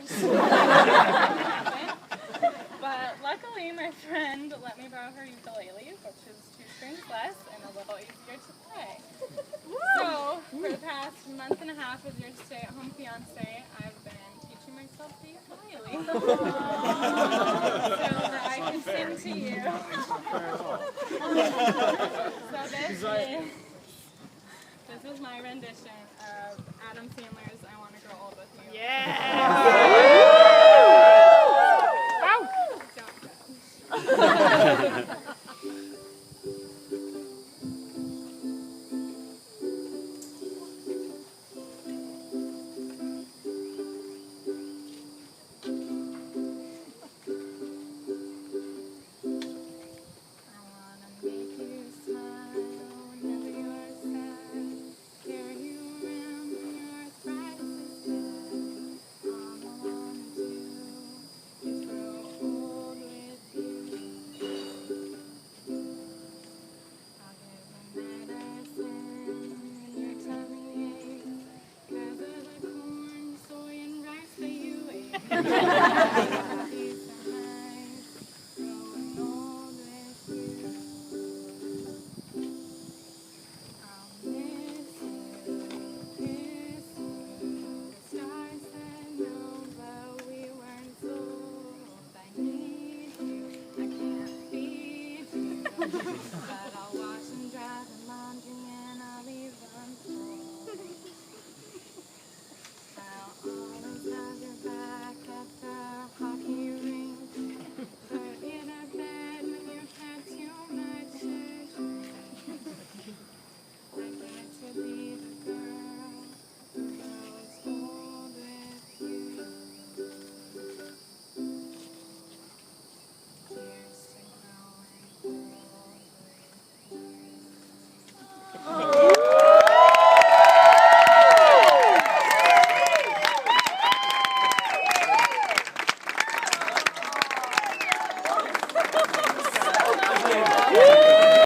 course. But luckily, my friend let me borrow her ukulele, which is 2 strings less and a little easier to play. So, for the past month and a half as your stay-at-home fiance, I've been teaching myself the ukulele so that I can sing to you. So this is my rendition of Adam Sandler's I Want to Grow Old With You.